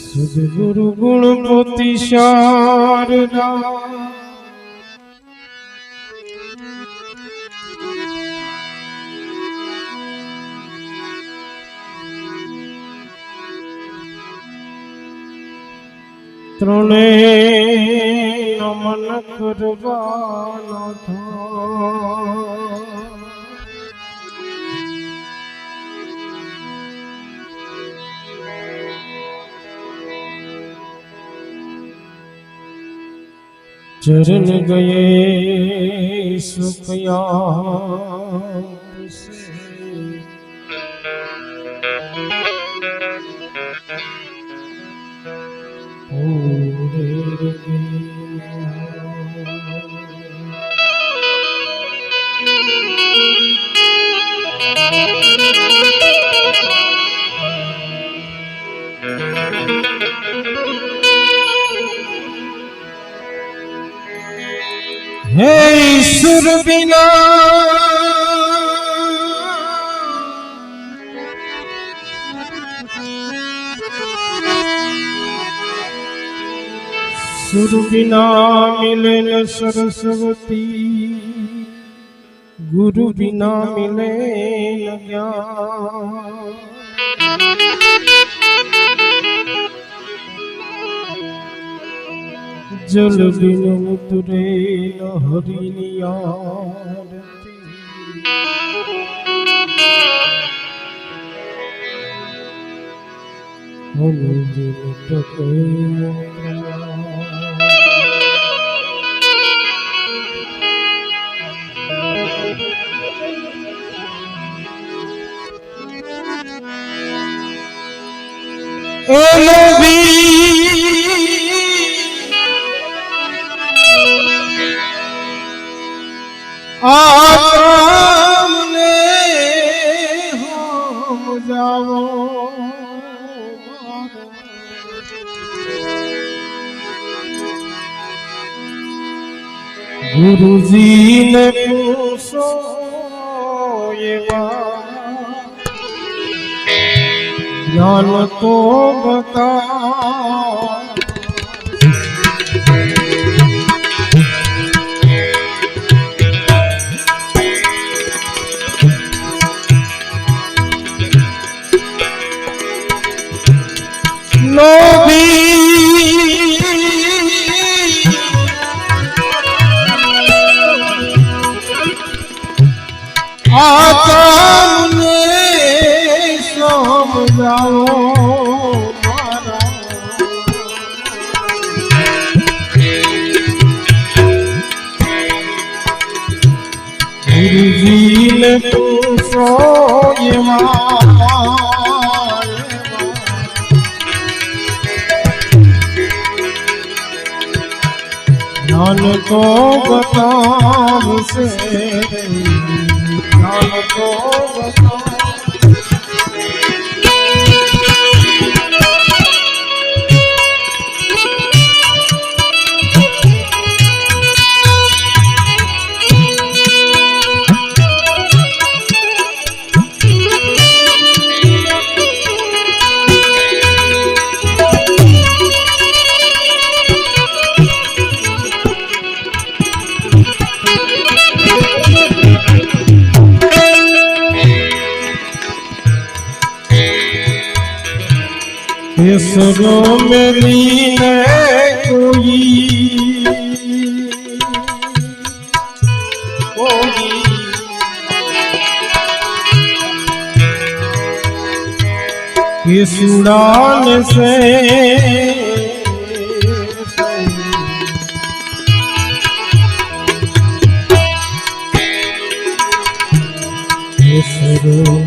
सद्गुरु गुणपति शारदा त्रोणे नमन करवाना था चरण गए सुखया हे ईश्वर बिना सुर बिना मिले न सरस्वती, गुरु बिना मिले न ज्ञान। जल बिन उतरे न हरि नियारती, हम बिन टके सामने हो जाओ, गुरु जी ने पूछो ये बात, ज्ञान तो बता। गुरु जी ने पूछो ये ज्ञान को बताओ से, ज्ञान को बताओ। केसरों में लीन कोई किस उड़ान से केसरों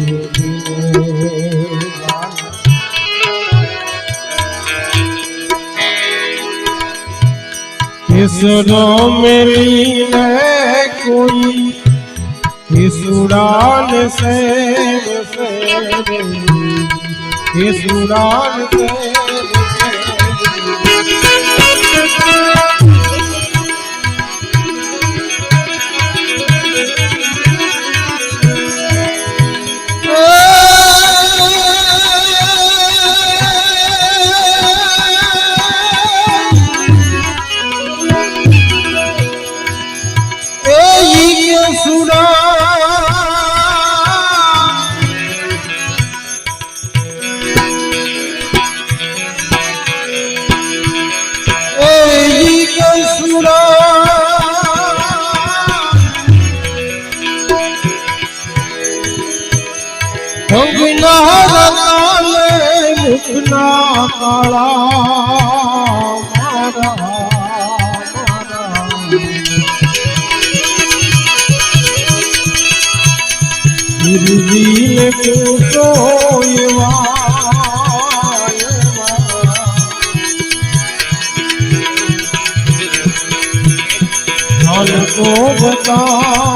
किसरों में लीन कोई, किस उड़ान से किस उड़ान से। दुखना काला मारा गुरुजी ने पूछो को बताव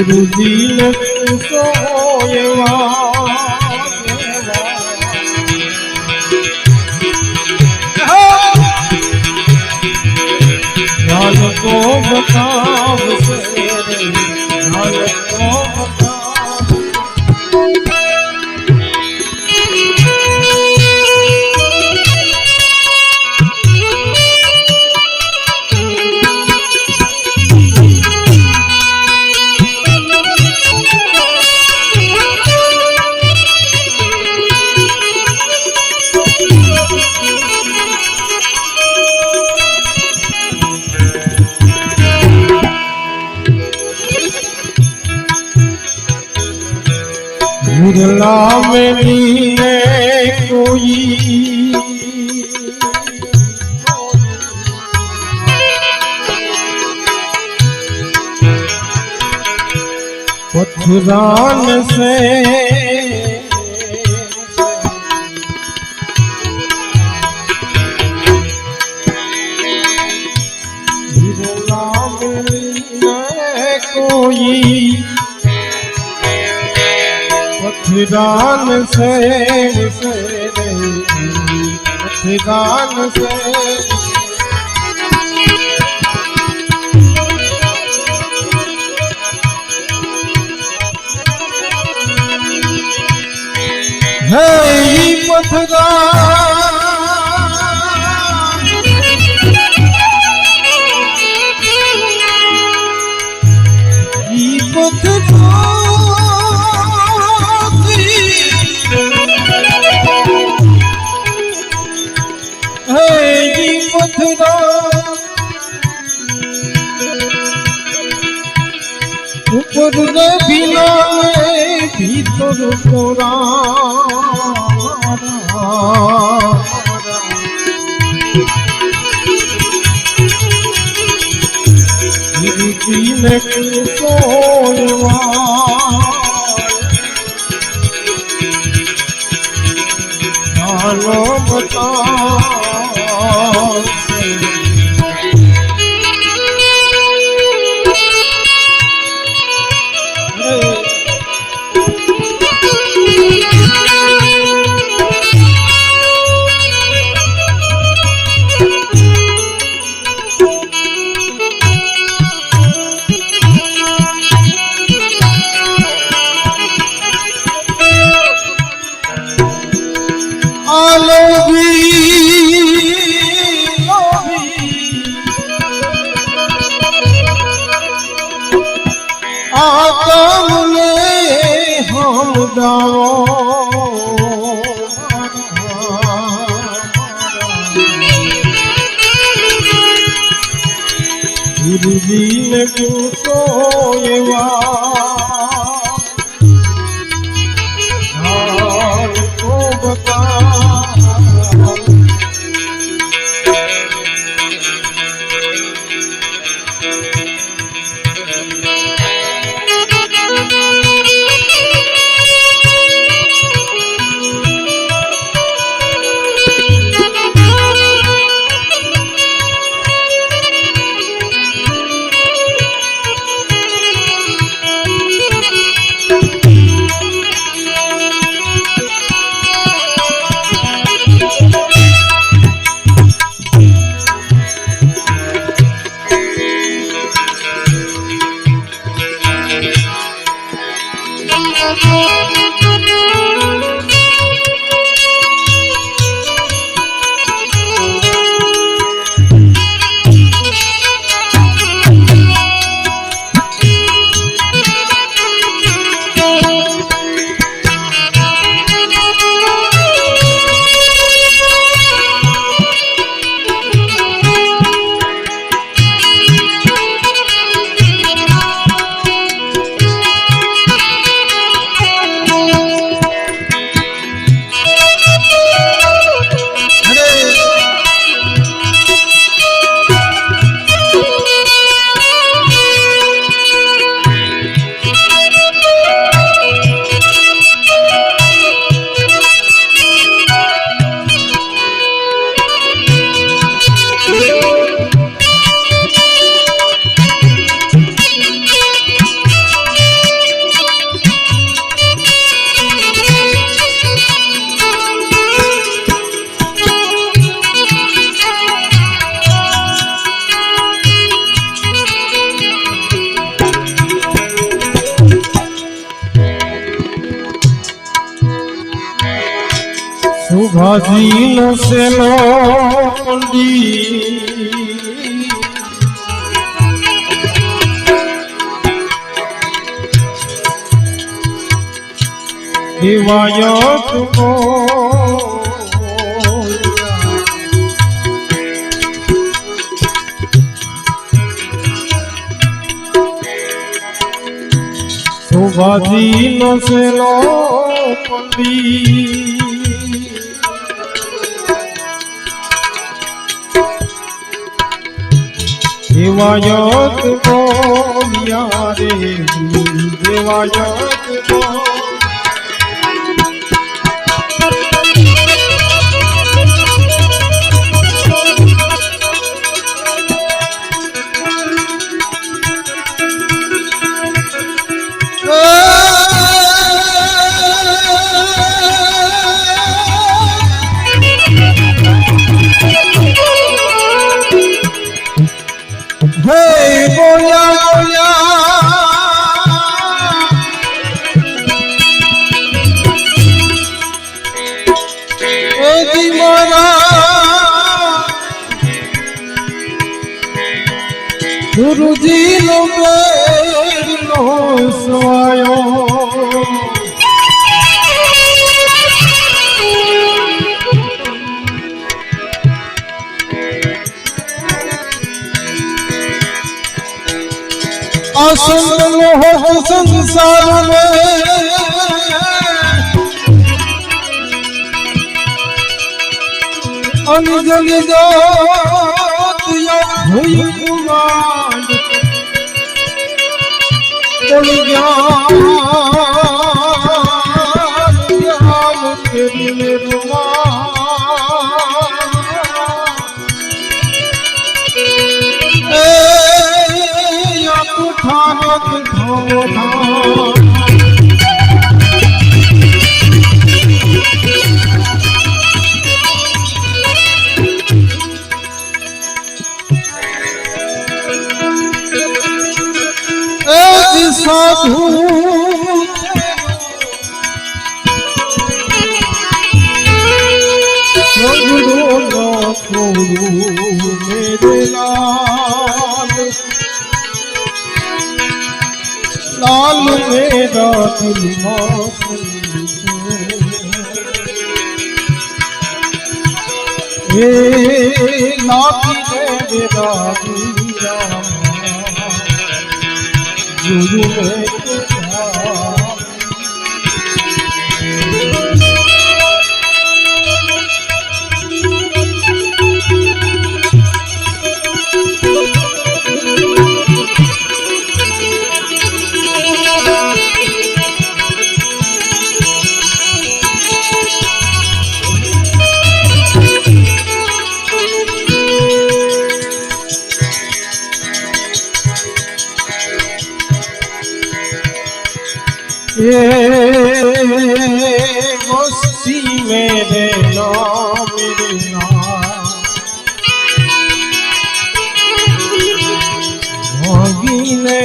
गुरुजी ने पूछो ज्ञान को बताओ ज्ञान को मुरला में लीने कोई पथरान से मुरला में लीने कोई पथरान से पथरान से है पथरान ऊपर बिना भीतर तोरा सोलवा बता गुरुजी ने पूछो को बता સુભાજીનો સેલો મંડી હિવાયત સુભાજીનો સેલો મંડી દેવાયત બોલ્યા રે દેવાયત ગુરુજી નો બેડનો સોયો આસંત લોહ સંસાર में અંજલિ જોત ભૂય કુમાર જ્ઞાન તેરી રૂમા સાધુ મેરે લાલ लाल मेरा दिल हे लाठी मेरा वीरा गुरु मस्ती मेरे नाम भागीने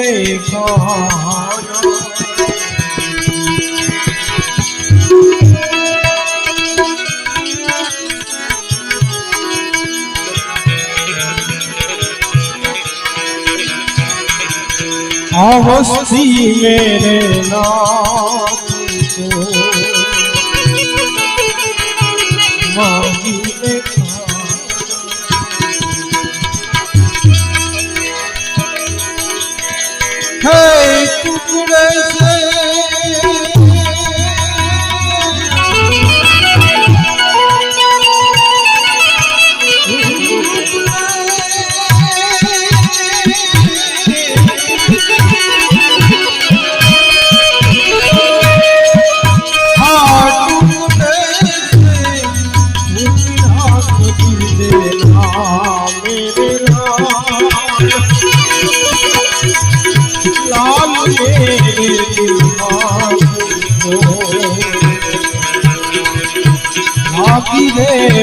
अवस्थी मेरे नाथ को मांगी देखा है टुकड़े से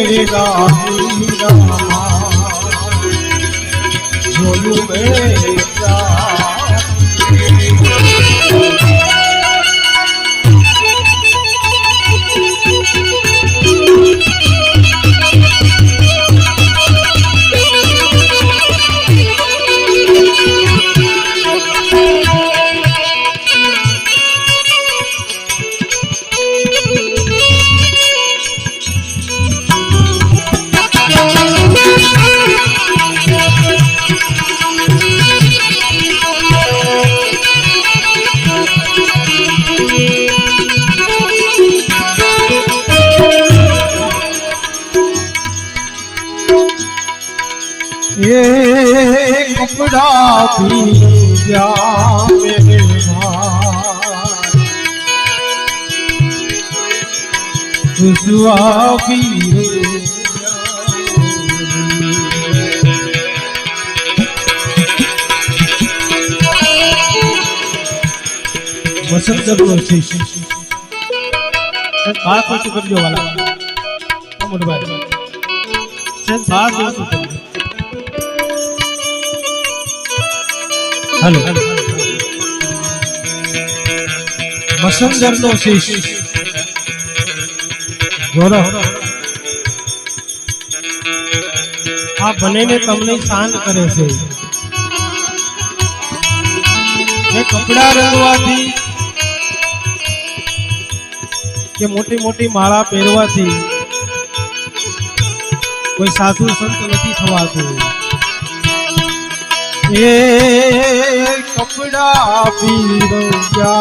देगा झोलू मेरा ये कपड़ा भी क्या मेरे भाई रुसवा भी वसंत जरूर शीश बात हो चुकी जो वाला मोटे भाई से बात हो चुकी हेलो वसंत जरूर शीश गौरव आ बने ने तमने शांत करे से ये कपड़ा रंगवाथी के मोटी मोटी माला पहेरवाथी कोई साधु संत नहीं थवातो ये कपड़ा पीरो क्या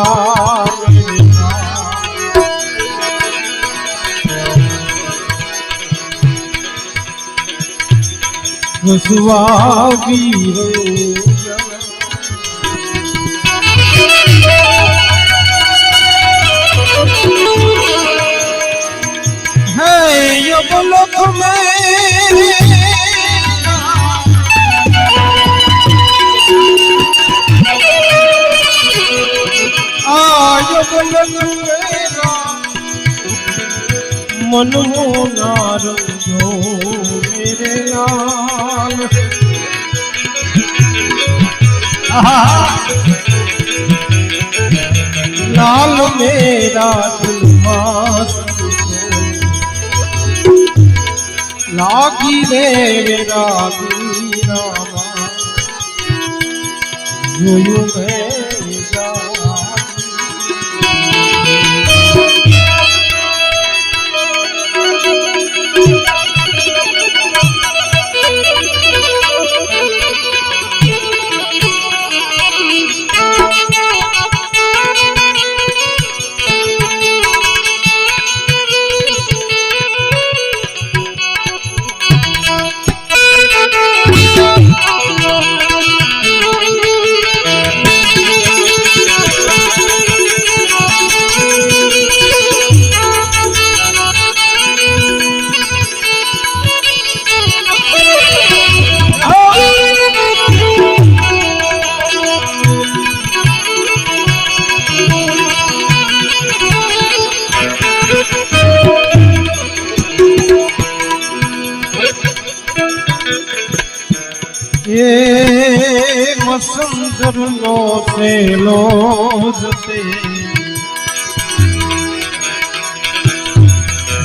रुसवा पीरो लोक में आज बोलन मेरा मन मोनार जो मेरे लाल लाल मेरा दिलवास लागी रे मेरा मीरा जोयू मेरा ये मसंदर नो से लोजते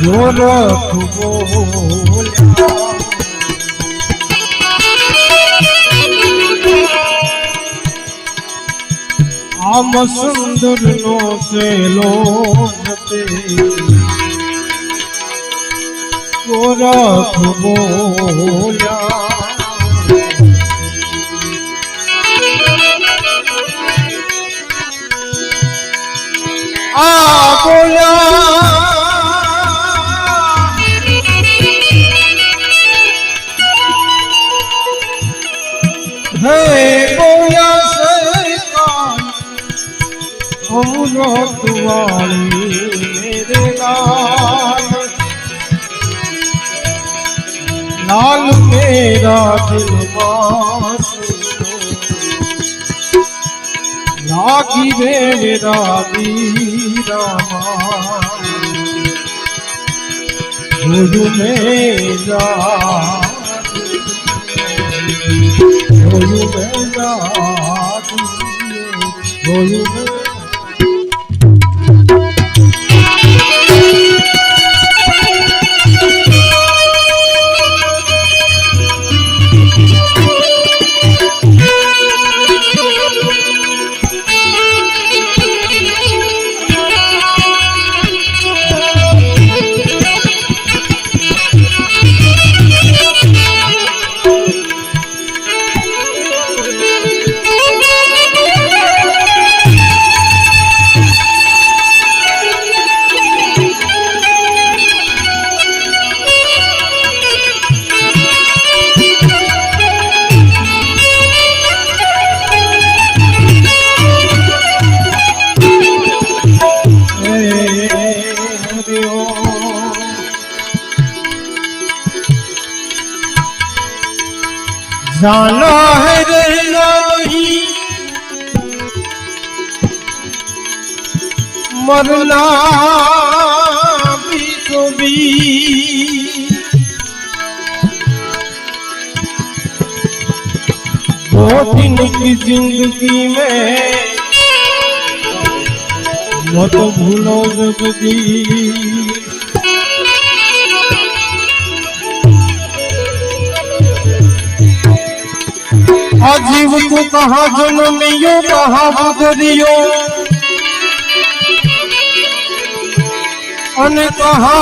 गोरख बोलिया आ मसंदर नो से लोजते गोरख बोलिया बोला है बोया सरकार हमरो दुआरी मेरे लाल लाल मेरा दिल मास लागी मेरा मीरा गुरु मेरा गुरु मेरा गुरु मेरा जाना है रहना नहीं मरना भी तो भी दो दिन की जिंदगी में मत भूलो जगदीश अजीब को कहा जन्मियो कहा बदरियो अन कहा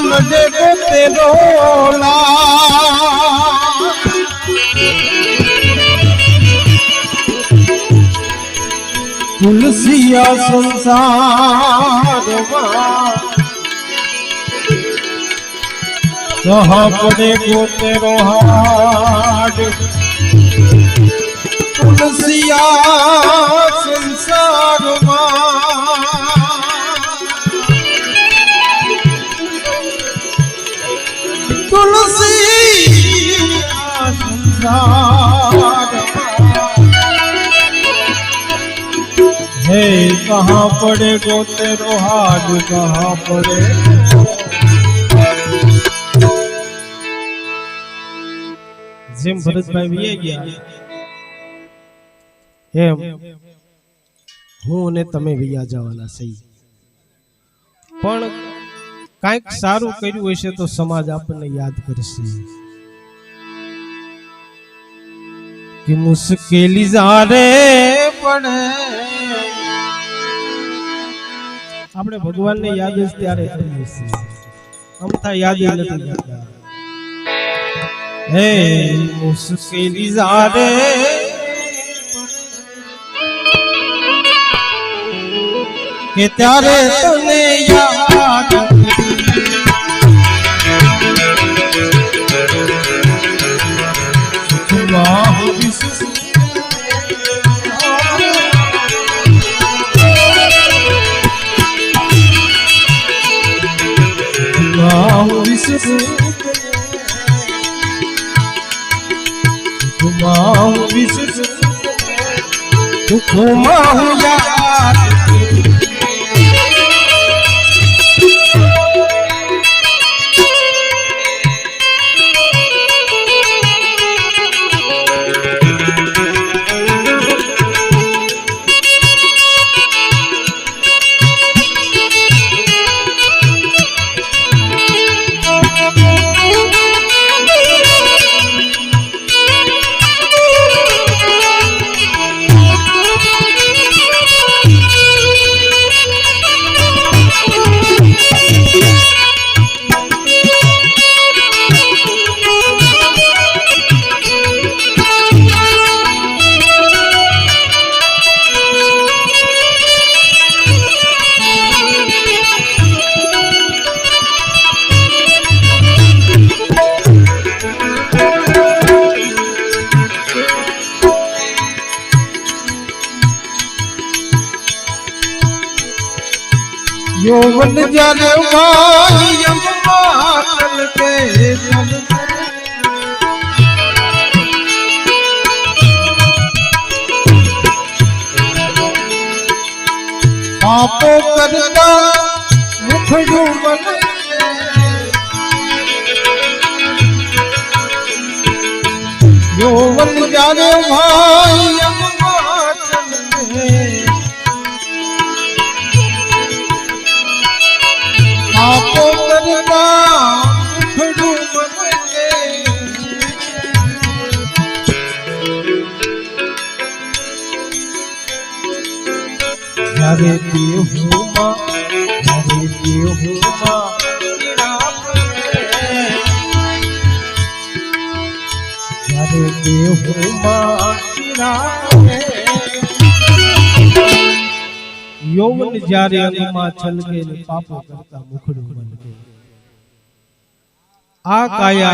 लगे तेरो ला तुलसिया संसार कहाँ पड़े को तेरो हाड तुलसिया संसार तुलसिया संसार हे कहाँ पड़े गो तेरो हाड कहाँ पड़े જેમ ભરતભાઈ વી ગયા એમ હું અને તમે વિયા જવાના સહી પણ કાંઈક સારું કર્યું હશે તો સમાજ આપણને યાદ કરશે કે મુશ્કેલી જારે પડે આપણે ભગવાનને યાદ જ ત્યારે કરીએ છીએ અમથા યાદ નથી કરતા હે મુશ્કેલી જારે કે ત્યારે તને યાદ यौवन जाने भाई अम्मा चल के पापो करता मुखड़ू बन यौवन जाने भाई अम्मा चल के आपो करता मुखड़ू बन के जारे दियो हो माँ जारे दियो हो माँ जारे दियो हो माँ यौवन जारे अंगमा छल के पापो करता मुखड़ू बन के आ काया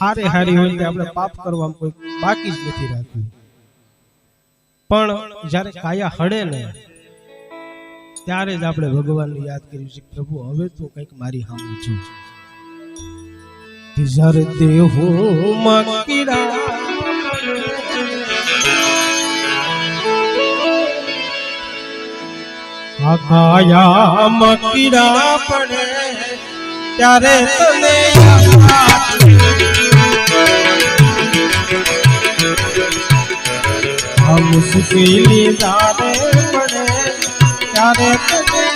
हारे हारी होय ते આપણે પાપ કરવામાં કોઈ બાકી જ નથી રાખ્યું પણ જ્યારે કાયા હડે ને ત્યારે જ આપણે ભગવાનને યાદ કર્યું છે પ્રભુ હવે તો કંઈક મારી સામે છો जर देहू मकीड़ा आकाया मकीड़ा पड़े त्यारे तने हम मुश्किली दारे पड़े त्यारे तने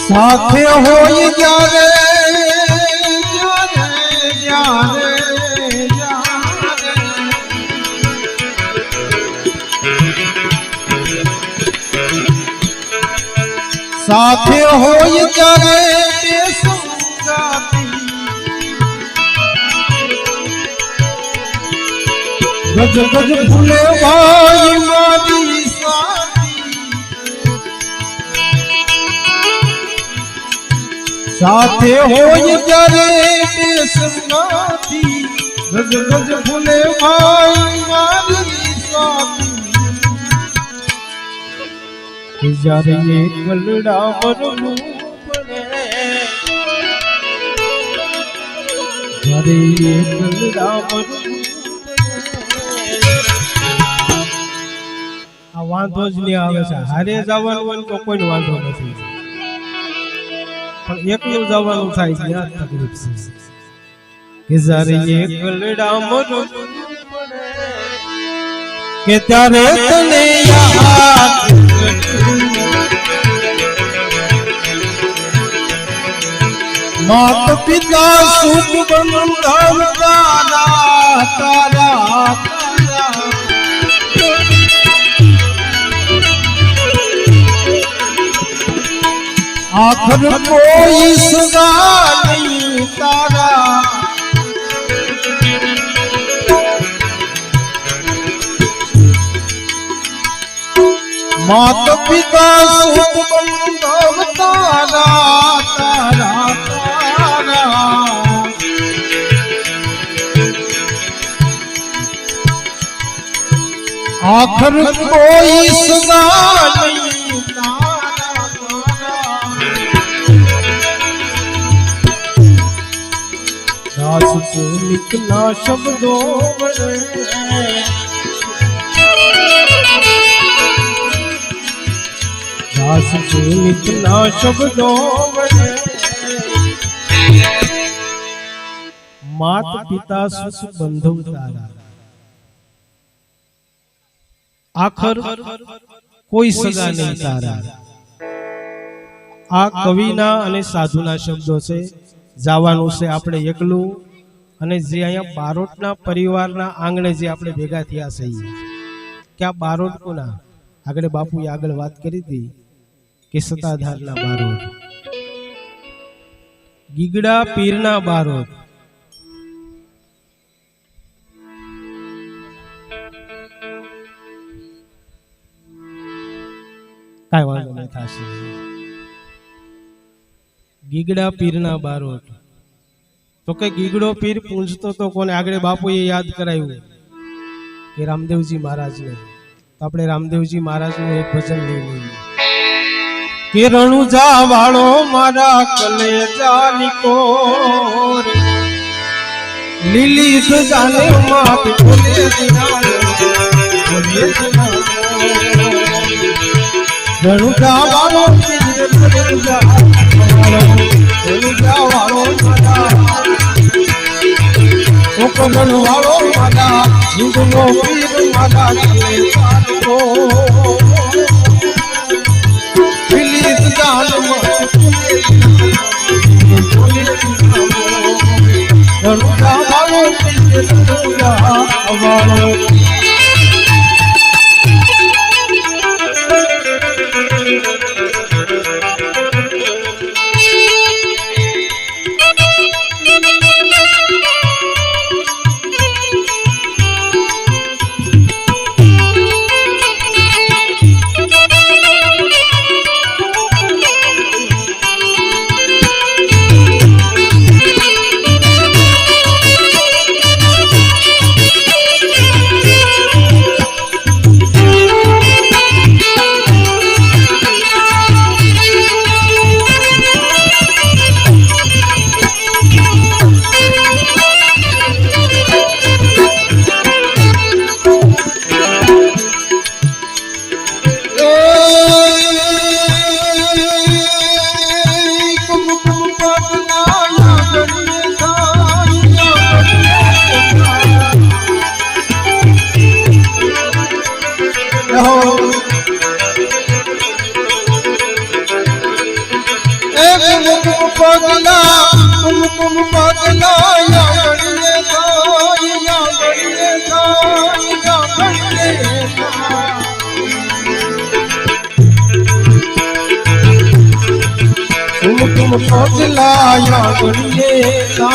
साथे होई जारे जारे जारे जारे साथे होई जारे बेसंगाती गज गज भूले भाई मारी साथे होई जारे बेसंगाती गज गज भूले भाई मारी साथी जारे ये गलड़ा मरलू पड़े जारे ये गलड़ा मरलू आ वांधो ज नहीं आवे छे हारे जवान वन तो कोई वांधो नहीं પણ એકલું જવાનું થાય છે આ તકલીફ છે કે જ્યારે એકલડા મરું કે ત્યારે તને યાદ માત પિતા સુખ બંધાવ તારા તારા आखिर कोई सगा नहीं तारा मात पिता सुख बंधव तारा तारा तारा आखिर कोई सगा नहीं तारा दास को निकला शब्दों में दास को निकला शब्दों में मात पिता सुख बंधु तारा आखर कोई सगा नहीं तारा आ कविना अने साधुना शब्दों से जावानुं छे आपणे एकलू अने जे अहींया बारोटना परिवारना आंगणे जे आपणे भेगा थया छे के आ बारोट कोना आगळे बापुए आगळ वात करी हती के सताधारना बारोट गीगड़ा पीरना बारोट काय वांधो नहीं थाशे गीगड़ा पीरना बारोट तो के गीगड़ो पीर पूंजतो तो कोने आगळे बापुए याद कराव्युं के रामदेवजी महाराज ने तो आपणे रामदेवजी महाराज नुं एक भजन लई लईए। કે રણુજા વાળો મારા કલેજાની કોર લીલી ધજાને માત બોલે દિનાનો રણુજા વાળો રણુજા વાળો ઓકરણ વાળો મારા હિંદુનો પીર મારા કલેજાની કોર पगलाया गणिएगा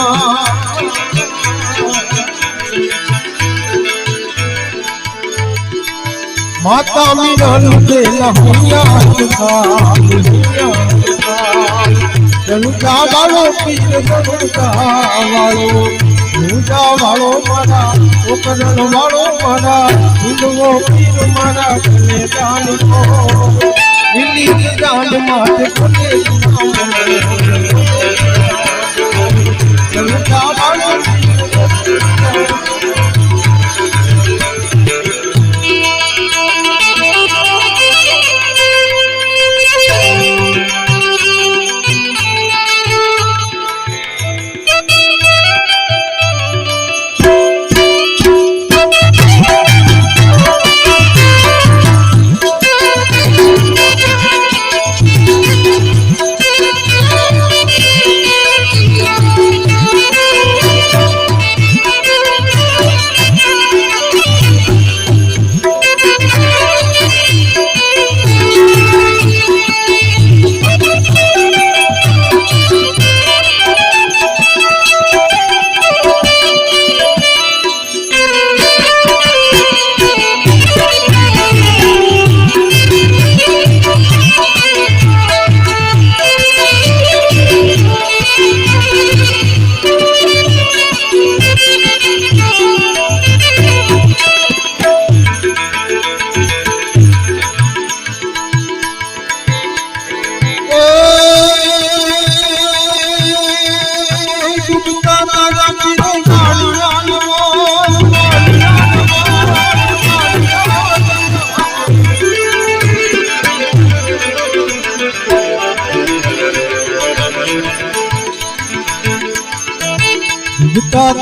माता मिलन दे लहुया रनुजा वालो पीर रनुजा वालो मारा ओकरण वालो मारा हिंदुओ पीर मारा कले जान को दिल्ली की जान माते कोले रनुजा वालो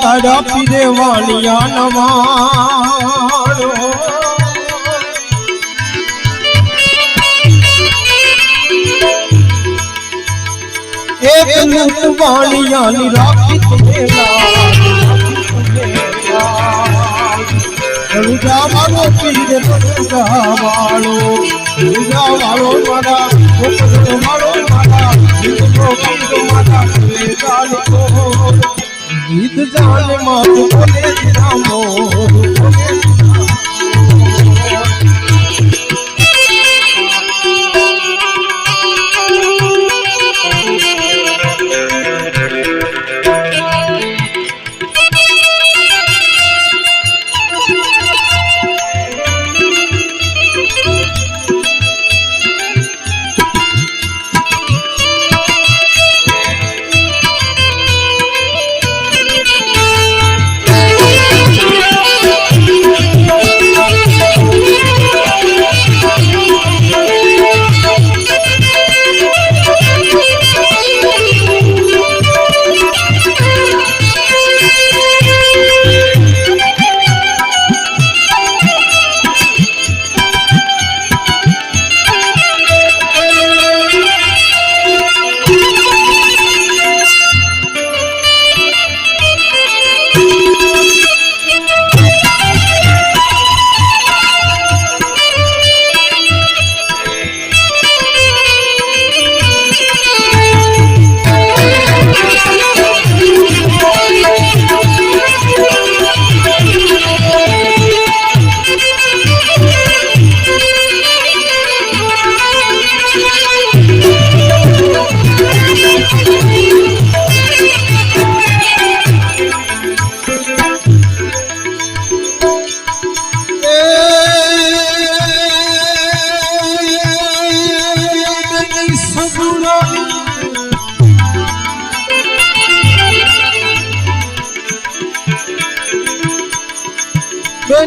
ताड़ा पीरे वालिया नवाणो एक लूट वालिया निराकी तुम्हें रनुजा वालो पीर रनुजा वालो मारा ओकरण वालो मारा हिंदुओ पीर मारा कले जान को गीत जान मात बोले रामो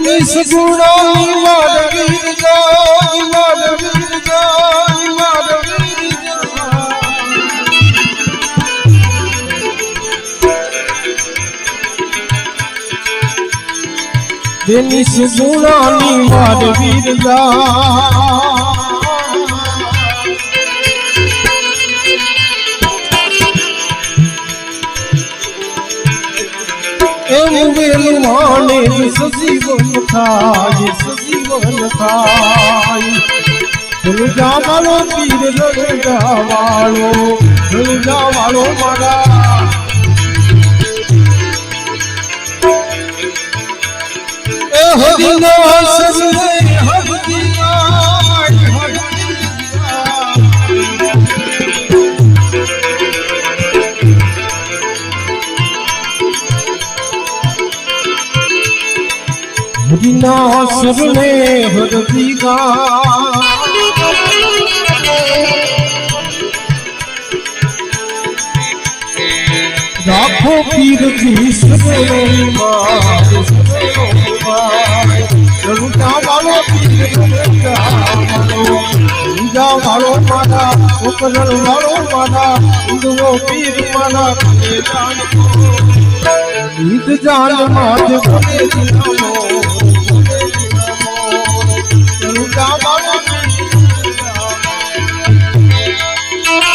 એની સગુણાની માધવીર જાય માધવીર જાય માધવીર જાય એની સગુણાની માધવીર જાય વેલું માને સજીવન થાય સજીવન થાય રણુજા વાળો પીર રણુજા વાળો મારા એ હરિનો સસરે હરિના સરણે હરતી ગા રાખો પીરથી રણુજા વાળો પીર રણુજા વાળો મારા ઉકરણ વાળો મારા ઉદવો પીર મારા ગીત જાન માથ ભલે દિનામો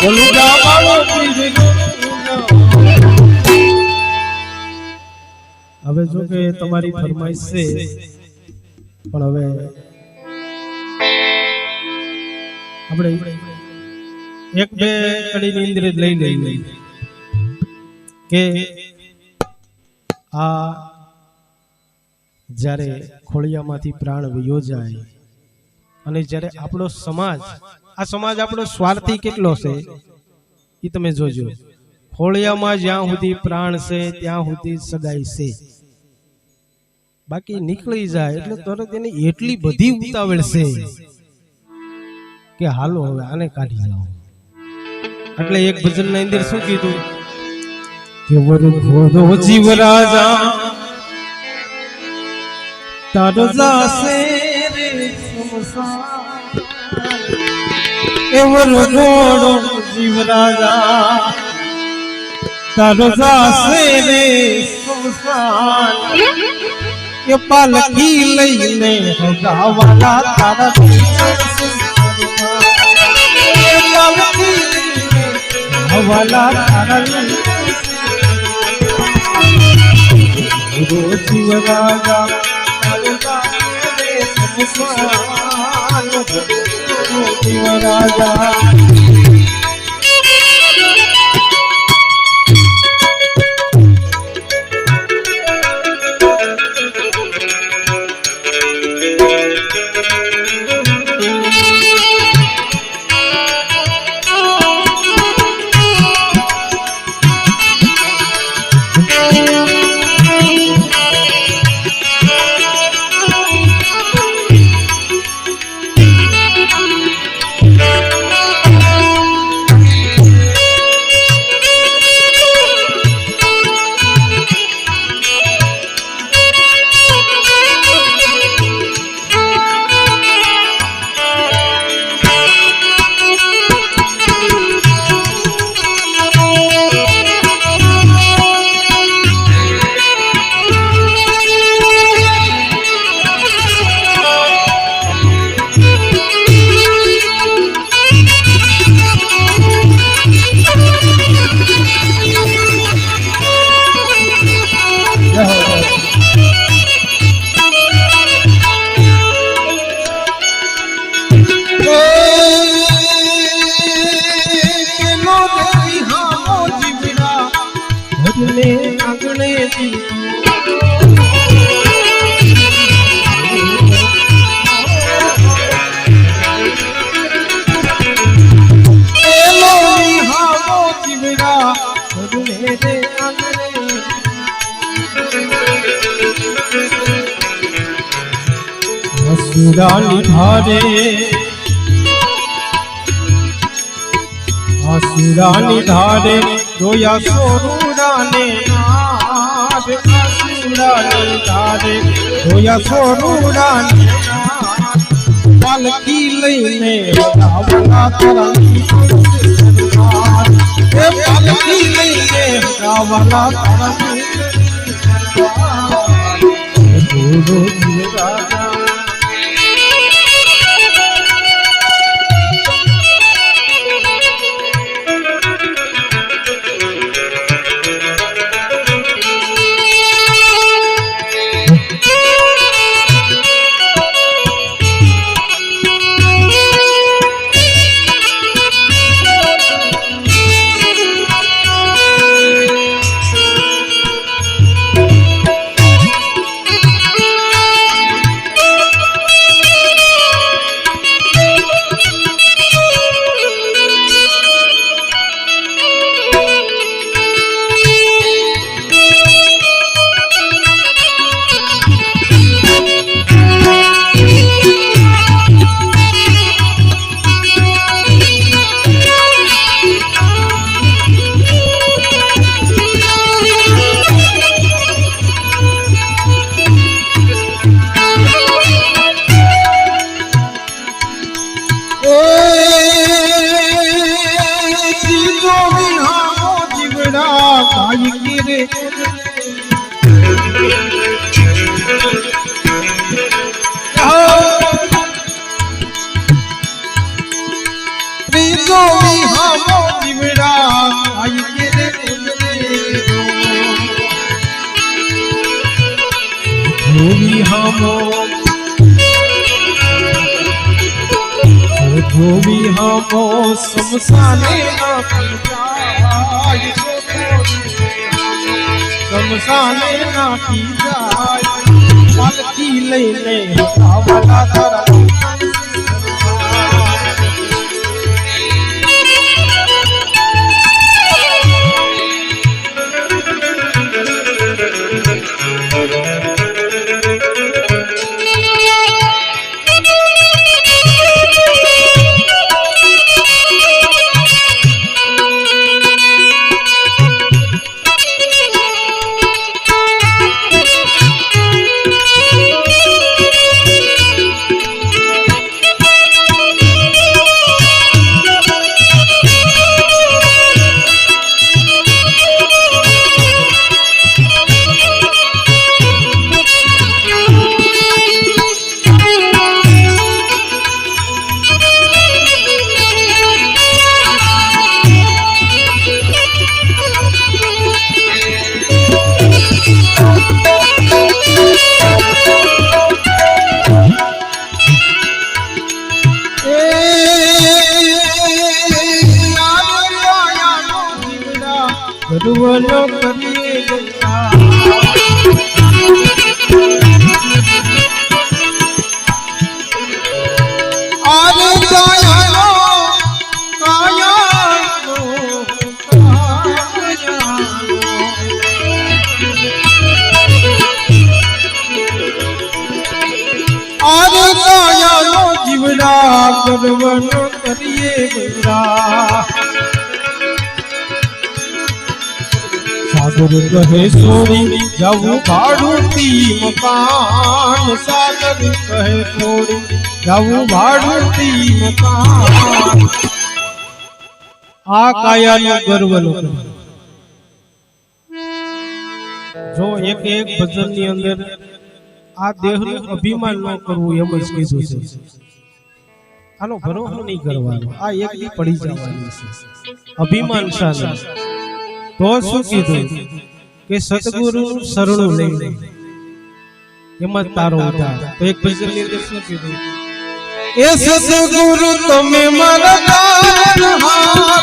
રણુજા વાળો પીર હવે જો કે તમારી ફરમાઈશ છે પણ હવે આપણે એક બે કડીની અંદર લઈ લઈએ કે આ જ્યારે ખોળિયામાંથી પ્રાણ વયો જાય અને જ્યારે આપણો સમાજ આ સમાજ આપણો સ્વાર્થી કેટલો છે એ તમે જોજો ખોળિયામાં જ્યાં સુધી પ્રાણ છે ત્યાં સુધી સગાઈ છે બાકી નીકળી જાય એટલે તરત એની એટલી બધી ઉતાવળ છે કે હાલો હવે આને કાઢી જાઓ એટલે એક ભજનના અંદર શું કીધું કે વરઘોડો જીવરાજા તારો જાશે રે સમસાન એ વરઘોડો જીવરાજા તારો જાશે રે સમસાન એ પાલકી લઈને હગાવાલા તારા હવાલા તારા જીવરાજા જીવરાજા असुरानी धारे रोया सोरूरा ने नाद असुरानी જીવડાની તારે જોયા સોરુડાની પાલકી લઈને વડાવડા તરંગી એ પાલકી લઈને વડાવડા તરંગી ધોબી હમો સમસાને ના પી જાય સમસાને ના પી જાય પાલકી લઈને આવલા તારા ગરવનો કરીએ ગોરા સાગર કહે સોરી જવું ભાડું તી મકાન સાગર કહે સોરી જવું ભાડું તી મકાન આ કાયાનો ગર્વનો જો એક એક ભજનની અંદર આ દેહનું અભિમાન ન કરવું એમ જ કીધું છે આનો ભરોસો નહીં કરવાનો આ એક દી પડી જવાની છે અભિમાન શાને તો શું કીધું કે સતગુરુનું શરણું લઈને એમાં તારો ઉદ્ધાર તો એક ભજનની અંદર શું કીધું એ સતગુરુ તમે મારા દાન હાથ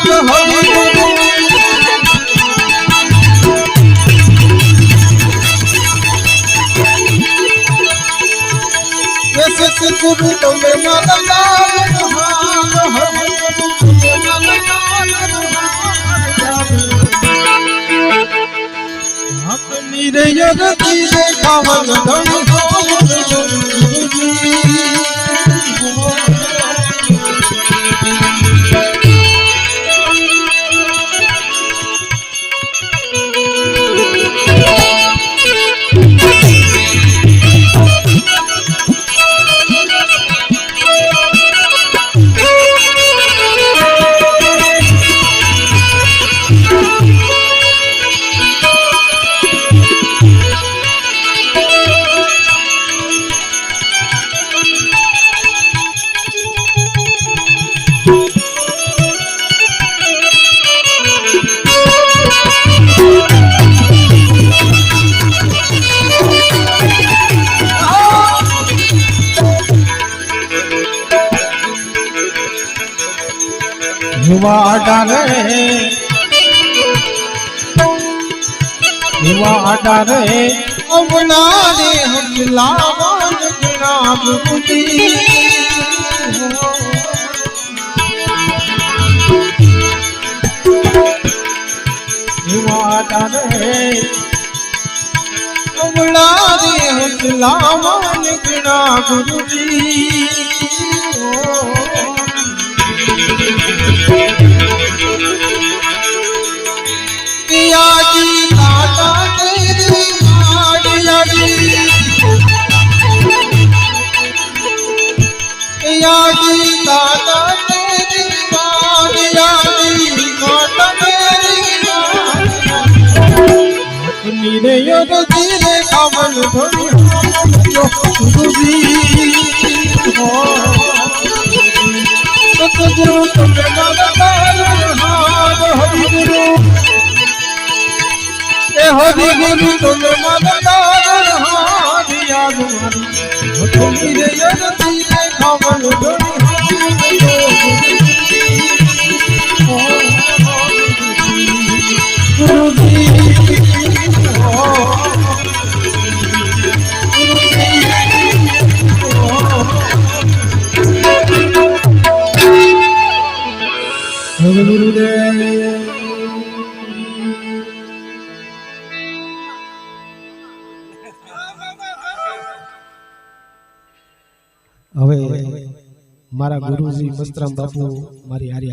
સતગુરુ તમે મારા દાન હાથ નિરય રતી રે પાવન ધન युवा डारे अवनारे हम लावन गुलाब बुदी युवा डारे अवनारे हम लावन गुलाब बुदी यादी दादा तेरी माड़ियाड़ी यादी दादा तेरी माड़ियाड़ी माता तेरी नीरे योर जीरे कामन धोनी जो सुधी हो सतगुरु तुम्हें मददार हार हरि गुरु हरि गुरु तुम मददार हारिया तुम्हारी तुम्ही रे यति रे खमन धोनी गुरु जी हरि गुरुदेव હવે મારા ગુરુજી મસ્તરામ બાપુ મારી હારી